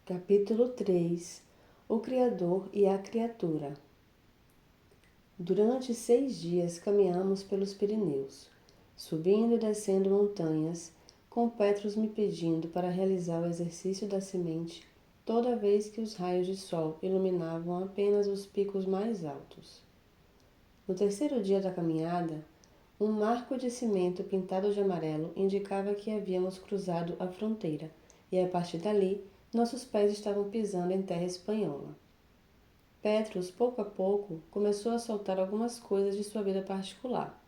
Capítulo 3. O Criador e a Criatura. Durante 6 dias caminhamos pelos Pirineus, subindo e descendo montanhas, com Petrus me pedindo para realizar o exercício da semente toda vez que os raios de sol iluminavam apenas os picos mais altos. No terceiro dia da caminhada, um marco de cimento pintado de amarelo indicava que havíamos cruzado a fronteira, e a partir dali, nossos pés estavam pisando em terra espanhola. Petrus, pouco a pouco, começou a soltar algumas coisas de sua vida particular.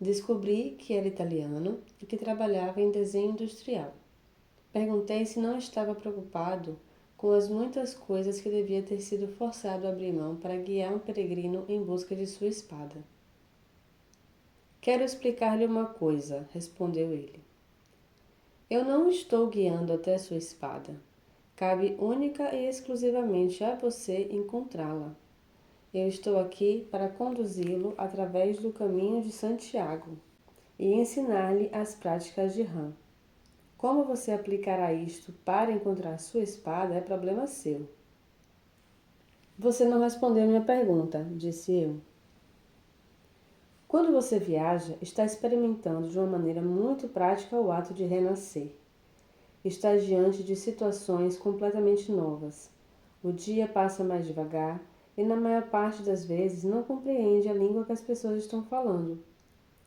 Descobri que era italiano e que trabalhava em desenho industrial. Perguntei se não estava preocupado com as muitas coisas que devia ter sido forçado a abrir mão para guiar um peregrino em busca de sua espada. Quero explicar-lhe uma coisa, respondeu ele. Eu não estou guiando até sua espada. Cabe única e exclusivamente a você encontrá-la. Eu estou aqui para conduzi-lo através do caminho de Santiago e ensinar-lhe as práticas de Ram. Como você aplicará isto para encontrar sua espada é problema seu. Você não respondeu minha pergunta, disse eu. Quando você viaja, está experimentando de uma maneira muito prática o ato de renascer. Está diante de situações completamente novas. O dia passa mais devagar e, na maior parte das vezes, não compreende a língua que as pessoas estão falando.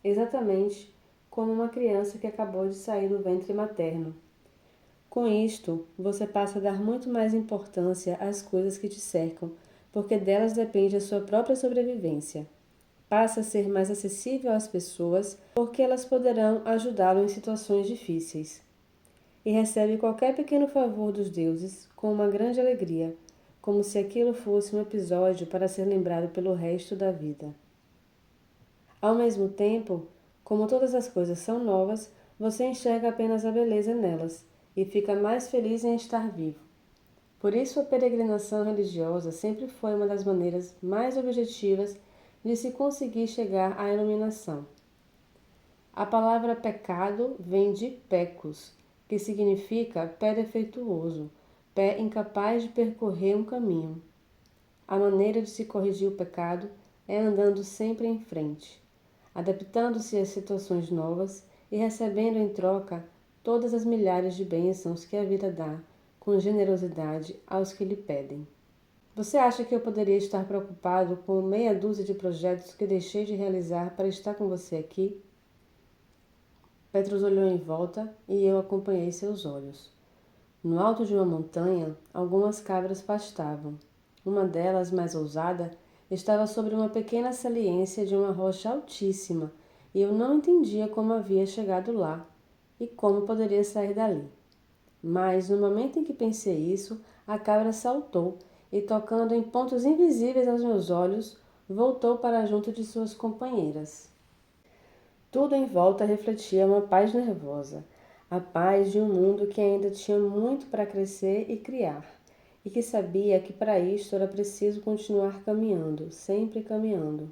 Exatamente como uma criança que acabou de sair do ventre materno. Com isto, você passa a dar muito mais importância às coisas que te cercam, porque delas depende a sua própria sobrevivência. Passa a ser mais acessível às pessoas, porque elas poderão ajudá-lo em situações difíceis. E recebe qualquer pequeno favor dos deuses com uma grande alegria, como se aquilo fosse um episódio para ser lembrado pelo resto da vida. Ao mesmo tempo, como todas as coisas são novas, você enxerga apenas a beleza nelas e fica mais feliz em estar vivo. Por isso, a peregrinação religiosa sempre foi uma das maneiras mais objetivas de se conseguir chegar à iluminação. A palavra pecado vem de pecus, que significa pé defeituoso, pé incapaz de percorrer um caminho. A maneira de se corrigir o pecado é andando sempre em frente, adaptando-se às situações novas e recebendo em troca todas as milhares de bênçãos que a vida dá, com generosidade aos que lhe pedem. Você acha que eu poderia estar preocupado com meia dúzia de projetos que deixei de realizar para estar com você aqui? Petrus olhou em volta e eu acompanhei seus olhos. No alto de uma montanha, algumas cabras pastavam. Uma delas, mais ousada, estava sobre uma pequena saliência de uma rocha altíssima, e eu não entendia como havia chegado lá e como poderia sair dali. Mas, no momento em que pensei isso, a cabra saltou e, tocando em pontos invisíveis aos meus olhos, voltou para junto de suas companheiras. Tudo em volta refletia uma paz nervosa, a paz de um mundo que ainda tinha muito para crescer e criar, e que sabia que para isto era preciso continuar caminhando, sempre caminhando.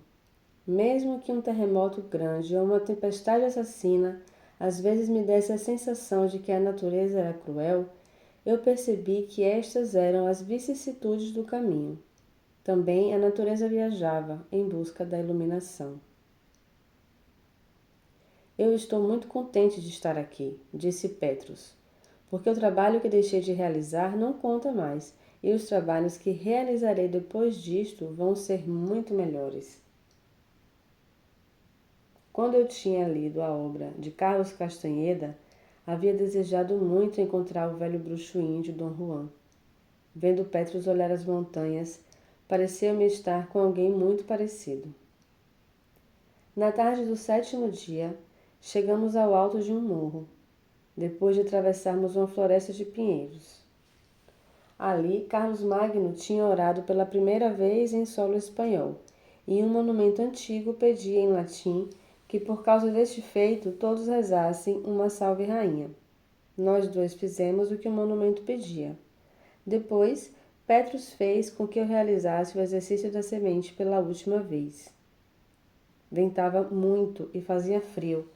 Mesmo que um terremoto grande ou uma tempestade assassina às vezes me desse a sensação de que a natureza era cruel, eu percebi que estas eram as vicissitudes do caminho. Também a natureza viajava em busca da iluminação. Eu estou muito contente de estar aqui, disse Petrus, porque o trabalho que deixei de realizar não conta mais, e os trabalhos que realizarei depois disto vão ser muito melhores. Quando eu tinha lido a obra de Carlos Castanheda, havia desejado muito encontrar o velho bruxo índio Dom Juan. Vendo Petrus olhar as montanhas, pareceu-me estar com alguém muito parecido. Na tarde do 7º dia, chegamos ao alto de um morro, depois de atravessarmos uma floresta de pinheiros. Ali, Carlos Magno tinha orado pela primeira vez em solo espanhol, e um monumento antigo pedia em latim que, por causa deste feito, todos rezassem uma Salve Rainha. Nós dois fizemos o que o monumento pedia. Depois, Petrus fez com que eu realizasse o exercício da semente pela última vez. Ventava muito e fazia frio.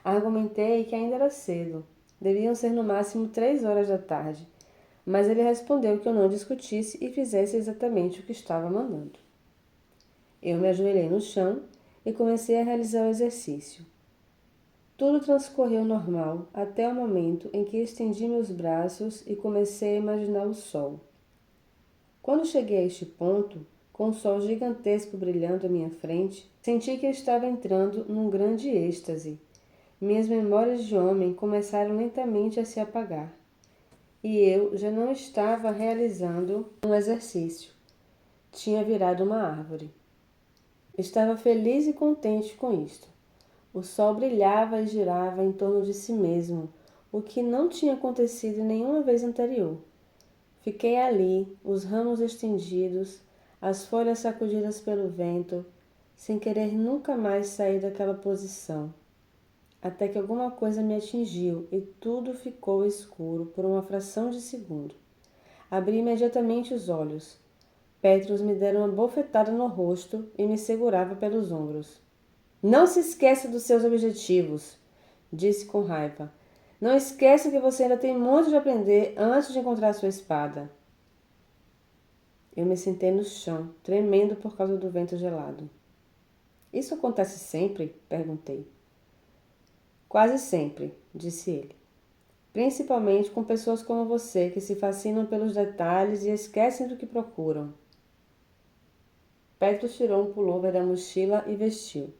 Argumentei que ainda era cedo. Deviam ser no máximo 3 horas da tarde. mas ele respondeu que eu não discutisse e fizesse exatamente o que estava mandando. Eu me ajoelhei no chão e comecei a realizar o exercício. Tudo transcorreu normal até o momento em que estendi meus braços e comecei a imaginar o sol. Quando cheguei a este ponto, com um sol gigantesco brilhando à minha frente, senti que eu estava entrando num grande êxtase. Minhas memórias de homem começaram lentamente a se apagar. E eu já não estava realizando um exercício. Tinha virado uma árvore. Estava feliz e contente com isto. O sol brilhava e girava em torno de si mesmo, o que não tinha acontecido nenhuma vez anterior. Fiquei ali, os ramos estendidos, as folhas sacudidas pelo vento, sem querer nunca mais sair daquela posição, até que alguma coisa me atingiu e tudo ficou escuro por uma fração de segundo. Abri imediatamente os olhos. Petrus me dera uma bofetada no rosto e me segurava pelos ombros. Não se esqueça dos seus objetivos, disse com raiva. Não esqueça que você ainda tem muito de aprender antes de encontrar sua espada. Eu me sentei no chão, tremendo por causa do vento gelado. Isso acontece sempre? Perguntei. Quase sempre, disse ele. Principalmente com pessoas como você, que se fascinam pelos detalhes e esquecem do que procuram. Petrus tirou um pullover da mochila e vestiu.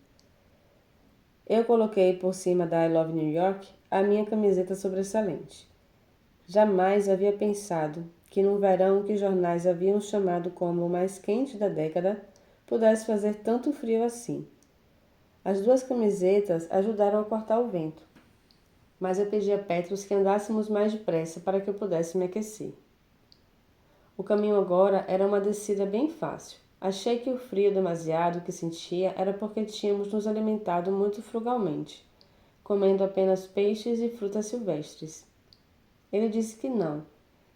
Eu coloquei por cima da I Love New York a minha camiseta sobressalente. Jamais havia pensado que num verão que jornais haviam chamado como o mais quente da década, pudesse fazer tanto frio assim. As duas camisetas ajudaram a cortar o vento, mas eu pedi a Petrus que andássemos mais depressa para que eu pudesse me aquecer. O caminho agora era uma descida bem fácil. Achei que o frio demasiado que sentia era porque tínhamos nos alimentado muito frugalmente, comendo apenas peixes e frutas silvestres. Ele disse que não,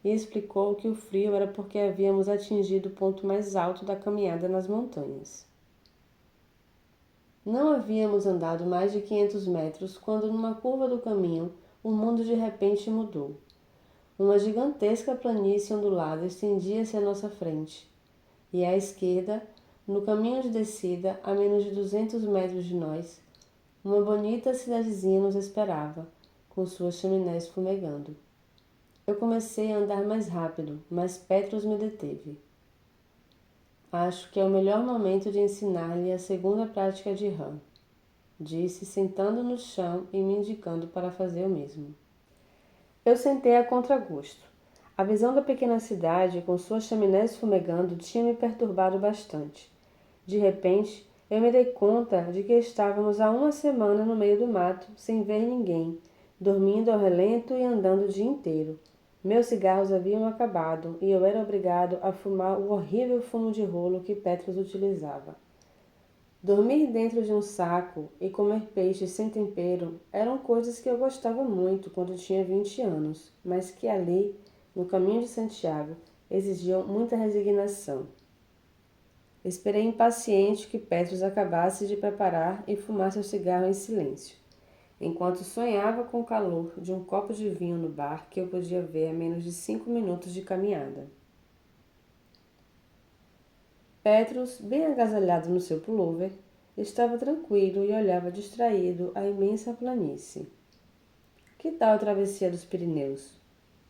e explicou que o frio era porque havíamos atingido o ponto mais alto da caminhada nas montanhas. Não havíamos andado mais de 500 metros quando, numa curva do caminho, o mundo de repente mudou. Uma gigantesca planície ondulada estendia-se à nossa frente, e à esquerda, no caminho de descida, a menos de 200 metros de nós, uma bonita cidadezinha nos esperava, com suas chaminés fumegando. Eu comecei a andar mais rápido, mas Petrus me deteve. Acho que é o melhor momento de ensinar-lhe a segunda prática de rã, disse, sentando no chão e me indicando para fazer o mesmo. Eu sentei a contragosto. A visão da pequena cidade, com suas chaminés fumegando, tinha me perturbado bastante. De repente, eu me dei conta de que estávamos há uma semana no meio do mato, sem ver ninguém, dormindo ao relento e andando o dia inteiro. Meus cigarros haviam acabado e eu era obrigado a fumar o horrível fumo de rolo que Petrus utilizava. Dormir dentro de um saco e comer peixe sem tempero eram coisas que eu gostava muito quando tinha 20 anos, mas que ali, no caminho de Santiago, exigiam muita resignação. Esperei impaciente que Petrus acabasse de preparar e fumar seu cigarro em silêncio, enquanto sonhava com o calor de um copo de vinho no bar que eu podia ver a menos de 5 minutos de caminhada. Petrus, bem agasalhado no seu pullover, estava tranquilo e olhava distraído a imensa planície. — Que tal a travessia dos Pirineus?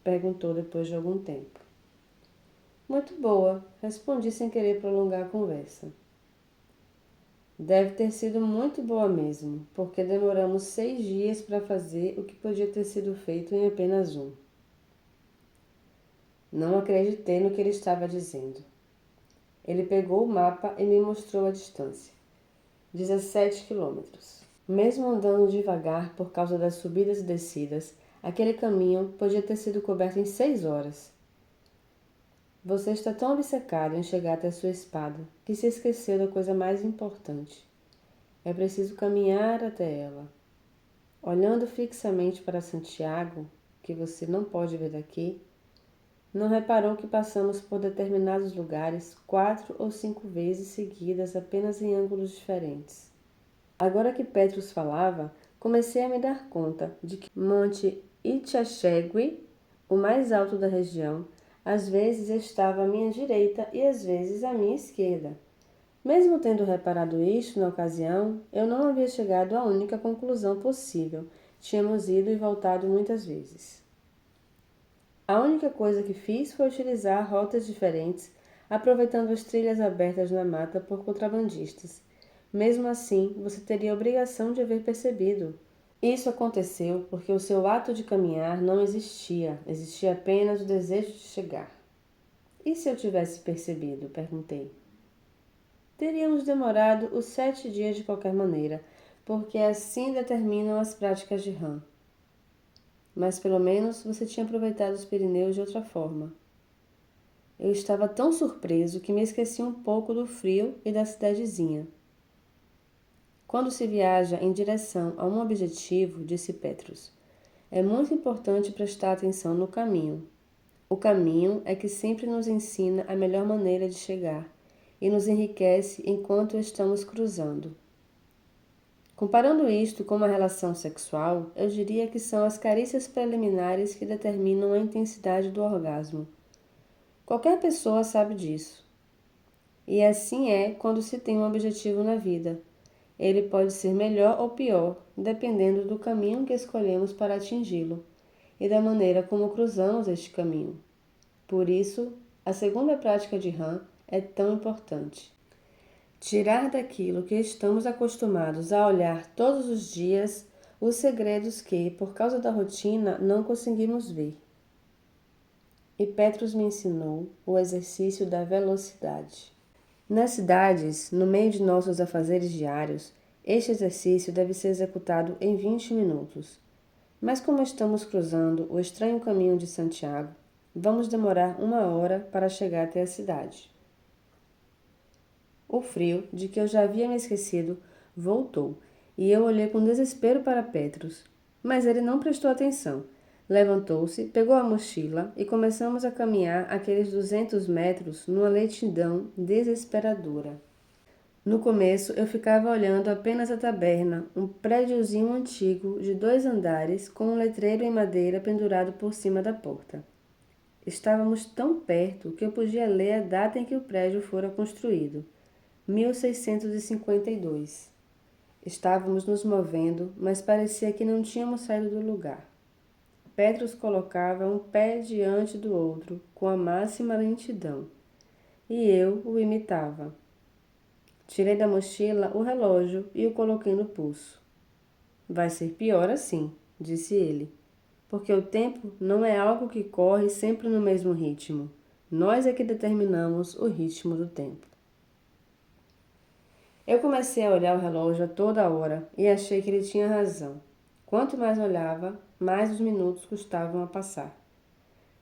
Perguntou depois de algum tempo. — Muito boa, respondi sem querer prolongar a conversa. — Deve ter sido muito boa mesmo, porque demoramos 6 dias para fazer o que podia ter sido feito em apenas um. Não acreditei no que ele estava dizendo. Ele pegou o mapa e me mostrou a distância. 17 quilômetros. Mesmo andando devagar por causa das subidas e descidas, aquele caminho podia ter sido coberto em 6 horas. Você está tão obcecado em chegar até sua espada que se esqueceu da coisa mais importante. É preciso caminhar até ela. Olhando fixamente para Santiago, que você não pode ver daqui, não reparou que passamos por determinados lugares 4 ou 5 vezes seguidas apenas em ângulos diferentes. Agora que Petrus falava, comecei a me dar conta de que Monte Itaxeguí o mais alto da região, às vezes estava à minha direita e às vezes à minha esquerda. Mesmo tendo reparado isto na ocasião, eu não havia chegado à única conclusão possível. Tínhamos ido e voltado muitas vezes. A única coisa que fiz foi utilizar rotas diferentes, aproveitando as trilhas abertas na mata por contrabandistas. Mesmo assim, você teria a obrigação de haver percebido. Isso aconteceu porque o seu ato de caminhar não existia, existia apenas o desejo de chegar. E se eu tivesse percebido? Perguntei. Teríamos demorado os 7 dias de qualquer maneira, porque assim determinam as práticas de Ram. Mas pelo menos você tinha aproveitado os Pirineus de outra forma. Eu estava tão surpreso que me esqueci um pouco do frio e da cidadezinha. Quando se viaja em direção a um objetivo, disse Petrus, é muito importante prestar atenção no caminho. O caminho é que sempre nos ensina a melhor maneira de chegar e nos enriquece enquanto estamos cruzando. Comparando isto com uma relação sexual, eu diria que são as carícias preliminares que determinam a intensidade do orgasmo. Qualquer pessoa sabe disso. E assim é quando se tem um objetivo na vida. Ele pode ser melhor ou pior, dependendo do caminho que escolhemos para atingi-lo e da maneira como cruzamos este caminho. Por isso, a segunda prática de Ram é tão importante. Tirar daquilo que estamos acostumados a olhar todos os dias os segredos que, por causa da rotina, não conseguimos ver. E Petrus me ensinou o exercício da velocidade. Nas cidades, no meio de nossos afazeres diários, este exercício deve ser executado em 20 minutos. Mas como estamos cruzando o estranho caminho de Santiago, vamos demorar 1 hora para chegar até a cidade. O frio, de que eu já havia me esquecido, voltou, e eu olhei com desespero para Petrus. Mas ele não prestou atenção. Levantou-se, pegou a mochila e começamos a caminhar aqueles 200 metros numa lentidão desesperadora. No começo, eu ficava olhando apenas a taberna, um prédiozinho antigo de 2 andares com um letreiro em madeira pendurado por cima da porta. Estávamos tão perto que eu podia ler a data em que o prédio fora construído. 1652. Estávamos nos movendo, mas parecia que não tínhamos saído do lugar. Petrus colocava um pé diante do outro, com a máxima lentidão, e eu o imitava. Tirei da mochila o relógio e o coloquei no pulso. Vai ser pior assim, disse ele, porque o tempo não é algo que corre sempre no mesmo ritmo. Nós é que determinamos o ritmo do tempo. Eu comecei a olhar o relógio a toda hora e achei que ele tinha razão. Quanto mais olhava, mais os minutos custavam a passar.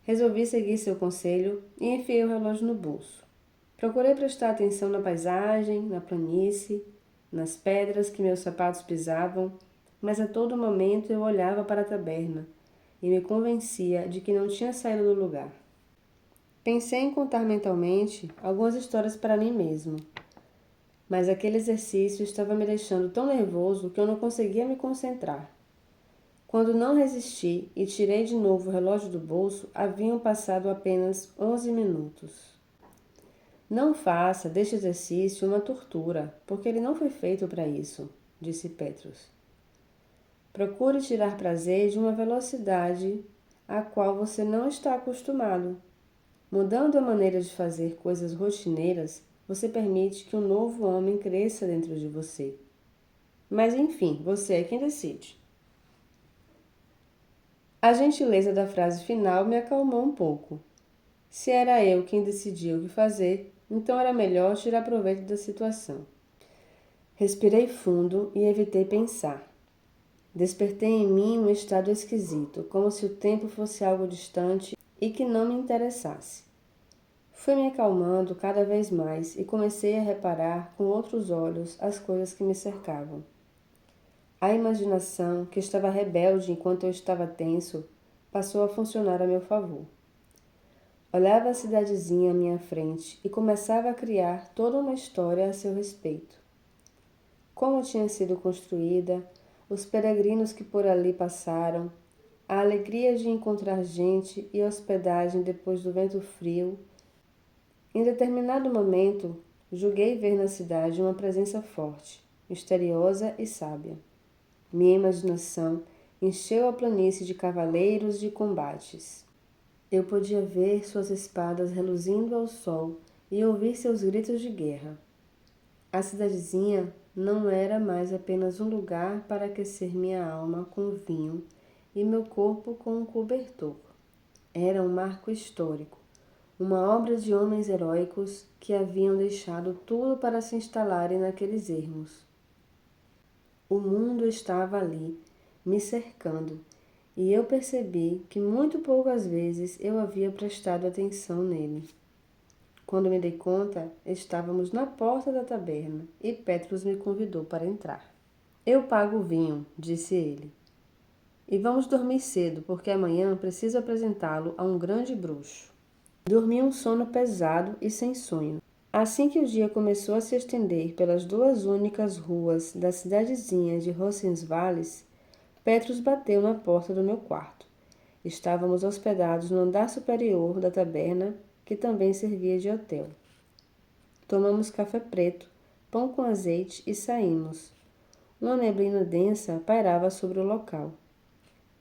Resolvi seguir seu conselho e enfiei o relógio no bolso. Procurei prestar atenção na paisagem, na planície, nas pedras que meus sapatos pisavam, mas a todo momento eu olhava para a taberna e me convencia de que não tinha saído do lugar. Pensei em contar mentalmente algumas histórias para mim mesmo, mas aquele exercício estava me deixando tão nervoso que eu não conseguia me concentrar. Quando não resisti e tirei de novo o relógio do bolso, haviam passado apenas 11 minutos. Não faça deste exercício uma tortura, porque ele não foi feito para isso, disse Petrus. Procure tirar prazer de uma velocidade a qual você não está acostumado. Mudando a maneira de fazer coisas rotineiras, você permite que um novo homem cresça dentro de você. Mas enfim, você é quem decide. A gentileza da frase final me acalmou um pouco. Se era eu quem decidia o que fazer, então era melhor tirar proveito da situação. Respirei fundo e evitei pensar. Despertei em mim um estado esquisito, como se o tempo fosse algo distante e que não me interessasse. Fui me acalmando cada vez mais e comecei a reparar com outros olhos as coisas que me cercavam. A imaginação, que estava rebelde enquanto eu estava tenso, passou a funcionar a meu favor. Olhava a cidadezinha à minha frente e começava a criar toda uma história a seu respeito. Como tinha sido construída, os peregrinos que por ali passaram, a alegria de encontrar gente e hospedagem depois do vento frio. Em determinado momento, julguei ver na cidade uma presença forte, misteriosa e sábia. Minha imaginação encheu a planície de cavaleiros de combates. Eu podia ver suas espadas reluzindo ao sol e ouvir seus gritos de guerra. A cidadezinha não era mais apenas um lugar para aquecer minha alma com vinho e meu corpo com um cobertor. Era um marco histórico, uma obra de homens heróicos que haviam deixado tudo para se instalarem naqueles ermos. O mundo estava ali, me cercando, e eu percebi que muito poucas vezes eu havia prestado atenção nele. Quando me dei conta, estávamos na porta da taberna e Petrus me convidou para entrar. Eu pago o vinho, disse ele. E vamos dormir cedo, porque amanhã preciso apresentá-lo a um grande bruxo. Dormi um sono pesado e sem sonho. Assim que o dia começou a se estender pelas duas únicas ruas da cidadezinha de Roncesvalles, Petrus bateu na porta do meu quarto. Estávamos hospedados no andar superior da taberna, que também servia de hotel. Tomamos café preto, pão com azeite e saímos. Uma neblina densa pairava sobre o local.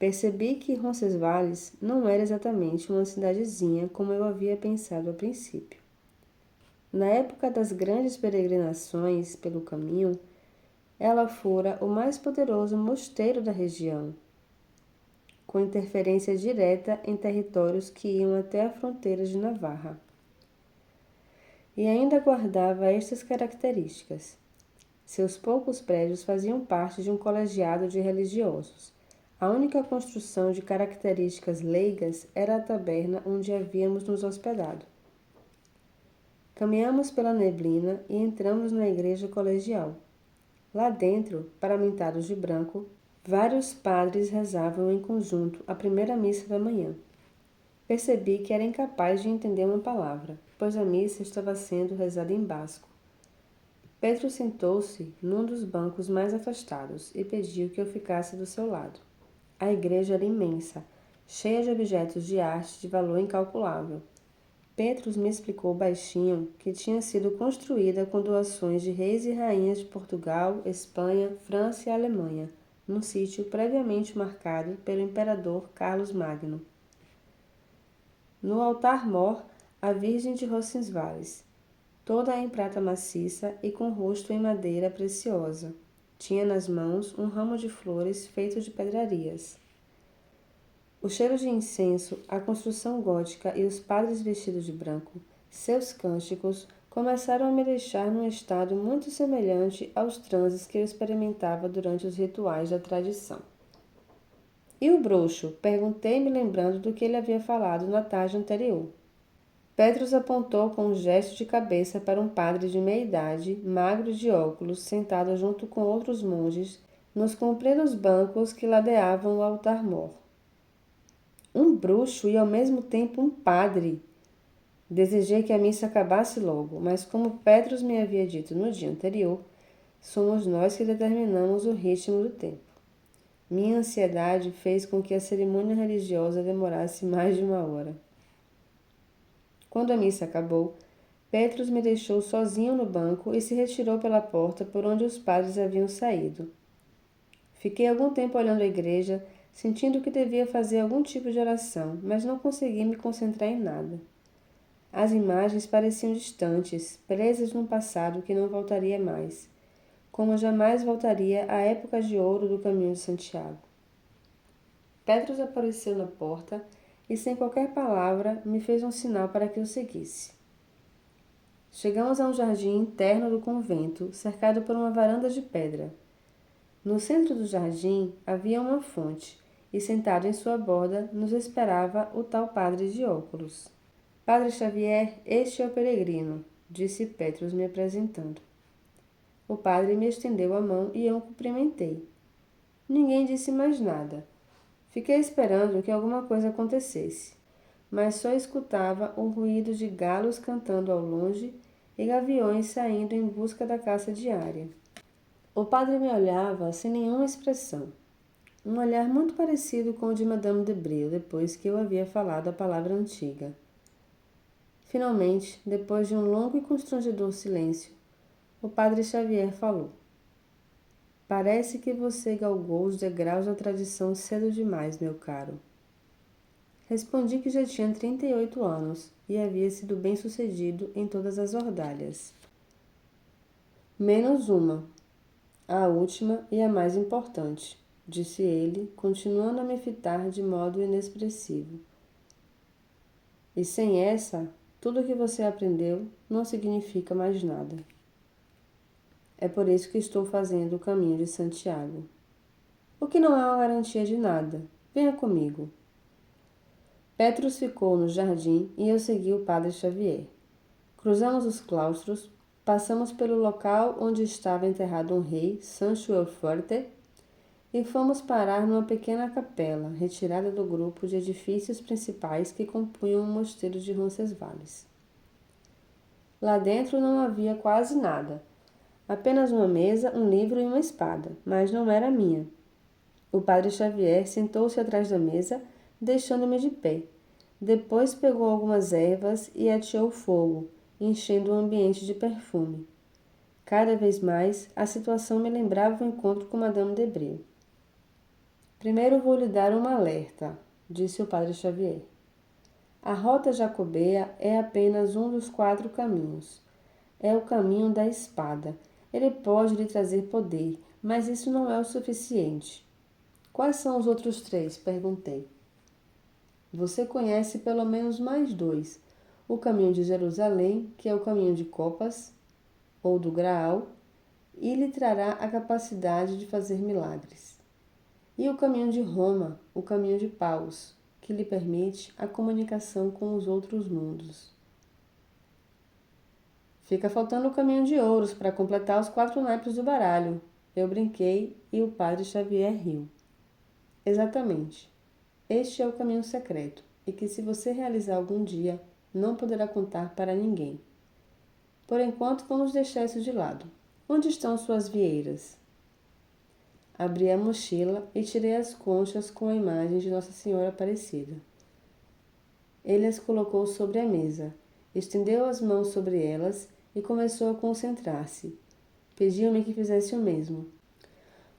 Percebi que Roncesvalles não era exatamente uma cidadezinha como eu havia pensado a princípio. Na época das grandes peregrinações pelo caminho, ela fora o mais poderoso mosteiro da região, com interferência direta em territórios que iam até a fronteira de Navarra. E ainda guardava estas características. Seus poucos prédios faziam parte de um colegiado de religiosos. A única construção de características leigas era a taberna onde havíamos nos hospedado. Caminhamos pela neblina e entramos na igreja colegial. Lá dentro, paramentados de branco, vários padres rezavam em conjunto a primeira missa da manhã. Percebi que era incapaz de entender uma palavra, pois a missa estava sendo rezada em basco. Pedro sentou-se num dos bancos mais afastados e pediu que eu ficasse do seu lado. A igreja era imensa, cheia de objetos de arte de valor incalculável. Petrus me explicou baixinho que tinha sido construída com doações de reis e rainhas de Portugal, Espanha, França e Alemanha, num sítio previamente marcado pelo imperador Carlos Magno. No altar-mor, a Virgem de Roncesvalles, toda em prata maciça e com rosto em madeira preciosa. Tinha nas mãos um ramo de flores feito de pedrarias. O cheiro de incenso, a construção gótica e os padres vestidos de branco, seus cânticos, começaram a me deixar num estado muito semelhante aos transes que eu experimentava durante os rituais da tradição. E o bruxo? Perguntei, me lembrando do que ele havia falado na tarde anterior. Petrus apontou com um gesto de cabeça para um padre de meia-idade, magro de óculos, sentado junto com outros monges, nos compridos bancos que ladeavam o altar-mor. Um bruxo e ao mesmo tempo um padre. Desejei que a missa acabasse logo, mas como Petrus me havia dito no dia anterior, somos nós que determinamos o ritmo do tempo. Minha ansiedade fez com que a cerimônia religiosa demorasse mais de uma hora. Quando a missa acabou, Petrus me deixou sozinho no banco e se retirou pela porta por onde os padres haviam saído. Fiquei algum tempo olhando a igreja, sentindo que devia fazer algum tipo de oração, mas não consegui me concentrar em nada. As imagens pareciam distantes, presas num passado que não voltaria mais, como jamais voltaria à época de ouro do Caminho de Santiago. Petrus apareceu na porta e, sem qualquer palavra, me fez um sinal para que o seguisse. Chegamos a um jardim interno do convento, cercado por uma varanda de pedra. No centro do jardim havia uma fonte, e sentado em sua borda nos esperava o tal padre de óculos. Padre Xavier, este é o peregrino, disse Petrus me apresentando. O padre me estendeu a mão e eu o cumprimentei. Ninguém disse mais nada. Fiquei esperando que alguma coisa acontecesse, mas só escutava o ruído de galos cantando ao longe e gaviões saindo em busca da caça diária. O padre me olhava sem nenhuma expressão. Um olhar muito parecido com o de Madame de Bril, depois que eu havia falado a palavra antiga. Finalmente, depois de um longo e constrangedor silêncio, o padre Xavier falou. Parece que você galgou os degraus da tradição cedo demais, meu caro. Respondi que já tinha 38 anos e havia sido bem-sucedido em todas as ordalhas. Menos uma, a última e a mais importante, disse ele, continuando a me fitar de modo inexpressivo. E sem essa, tudo o que você aprendeu não significa mais nada. É por isso que estou fazendo o caminho de Santiago. O que não é uma garantia de nada. Venha comigo. Petrus ficou no jardim e eu segui o padre Xavier. Cruzamos os claustros, passamos pelo local onde estava enterrado um rei, Sancho el Fuerte, e fomos parar numa pequena capela, retirada do grupo de edifícios principais que compunham o mosteiro de Roncesvalles. Lá dentro não havia quase nada. Apenas uma mesa, um livro e uma espada, mas não era minha. O padre Xavier sentou-se atrás da mesa, deixando-me de pé. Depois pegou algumas ervas e ateou fogo, enchendo o ambiente de perfume. Cada vez mais, a situação me lembrava o encontro com Madame de Bril. Primeiro vou lhe dar um alerta, disse o padre Xavier. A rota jacobeia é apenas um dos 4 caminhos. É o caminho da espada. Ele pode lhe trazer poder, mas isso não é o suficiente. Quais são os outros 3? Perguntei. Você conhece pelo menos mais 2. O caminho de Jerusalém, que é o caminho de Copas, ou do Graal, e lhe trará a capacidade de fazer milagres. E o caminho de Roma, o caminho de Paus, que lhe permite a comunicação com os outros mundos. Fica faltando o caminho de Ouros para completar os 4 naipes do baralho. Eu brinquei e o padre Xavier riu. Exatamente. Este é o caminho secreto, e que se você realizar algum dia, não poderá contar para ninguém. Por enquanto, vamos deixar isso de lado. Onde estão suas vieiras? Abri a mochila e tirei as conchas com a imagem de Nossa Senhora Aparecida. Ele as colocou sobre a mesa, estendeu as mãos sobre elas e começou a concentrar-se. Pediu-me que fizesse o mesmo.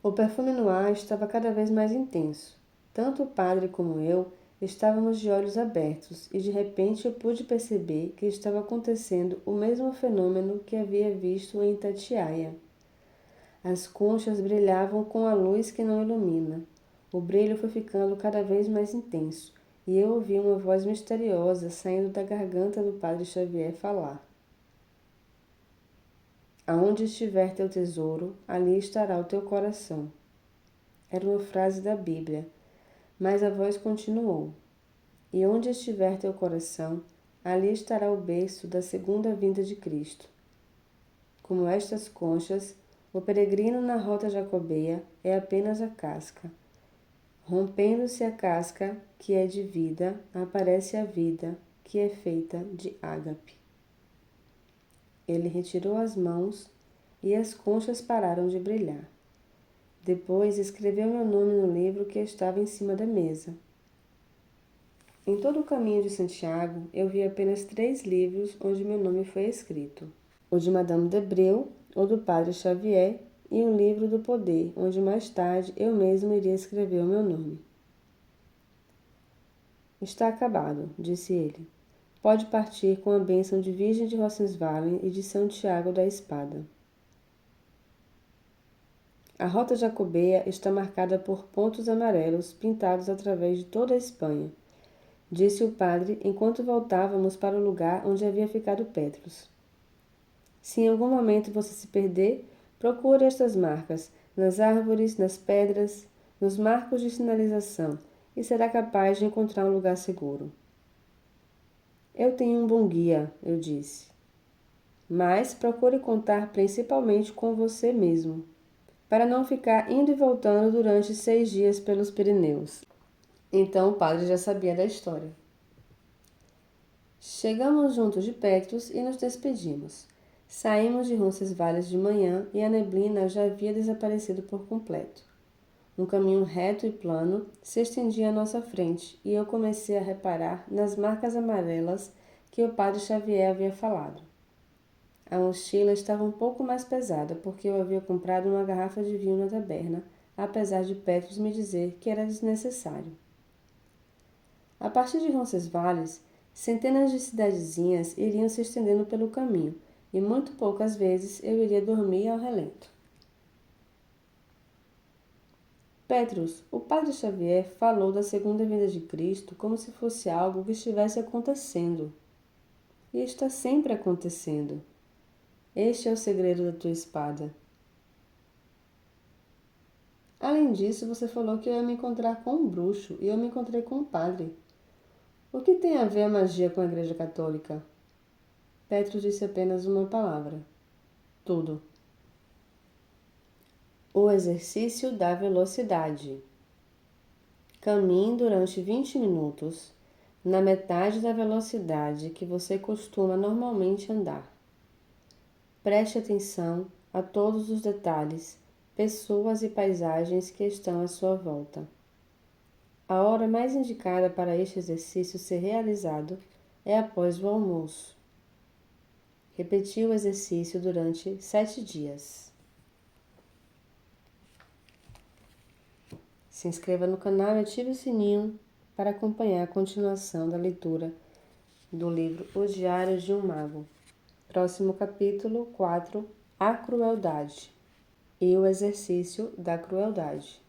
O perfume no ar estava cada vez mais intenso. Tanto o padre como eu estávamos de olhos abertos e de repente eu pude perceber que estava acontecendo o mesmo fenômeno que havia visto em Itatiaia. As conchas brilhavam com a luz que não ilumina. O brilho foi ficando cada vez mais intenso e eu ouvi uma voz misteriosa saindo da garganta do padre Xavier falar. Aonde estiver teu tesouro, ali estará o teu coração. Era uma frase da Bíblia, mas a voz continuou. E onde estiver teu coração, ali estará o berço da segunda vinda de Cristo. Como estas conchas, o peregrino na rota jacobeia é apenas a casca. Rompendo-se a casca, que é de vida, aparece a vida, que é feita de ágape. Ele retirou as mãos e as conchas pararam de brilhar. Depois escreveu meu nome no livro que estava em cima da mesa. Em todo o caminho de Santiago, eu vi apenas 3 livros onde meu nome foi escrito. O de Madame de Bril, o do padre Xavier e um livro do poder, onde mais tarde eu mesmo iria escrever o meu nome. Está acabado, disse ele. Pode partir com a bênção de Virgem de Roncesvalles e de Santiago da Espada. A rota jacobeia está marcada por pontos amarelos pintados através de toda a Espanha, disse o padre enquanto voltávamos para o lugar onde havia ficado Petrus. Se em algum momento você se perder, procure estas marcas, nas árvores, nas pedras, nos marcos de sinalização, e será capaz de encontrar um lugar seguro. Eu tenho um bom guia, eu disse. Mas procure contar principalmente com você mesmo, para não ficar indo e voltando durante 6 dias pelos Pirineus. Então o padre já sabia da história. Chegamos junto de Petrus e nos despedimos. Saímos de Roncesvalles de manhã e a neblina já havia desaparecido por completo. Um caminho reto e plano se estendia à nossa frente e eu comecei a reparar nas marcas amarelas que o padre Xavier havia falado. A mochila estava um pouco mais pesada porque eu havia comprado uma garrafa de vinho na taberna, apesar de Petrus me dizer que era desnecessário. A partir de Roncesvalles, centenas de cidadezinhas iriam se estendendo pelo caminho, e muito poucas vezes eu iria dormir ao relento. Petrus, o padre Xavier falou da segunda vinda de Cristo como se fosse algo que estivesse acontecendo. E está sempre acontecendo. Este é o segredo da tua espada. Além disso, você falou que eu ia me encontrar com um bruxo e eu me encontrei com um padre. O que tem a ver a magia com a Igreja Católica? Petrus disse apenas uma palavra. Tudo. O exercício da velocidade. Caminhe durante 20 minutos, na metade da velocidade que você costuma normalmente andar. Preste atenção a todos os detalhes, pessoas e paisagens que estão à sua volta. A hora mais indicada para este exercício ser realizado é após o almoço. Repetir o exercício durante 7 dias. Se inscreva no canal e ative o sininho para acompanhar a continuação da leitura do livro Os Diários de um Mago. Próximo capítulo 4, A Crueldade e o exercício da crueldade.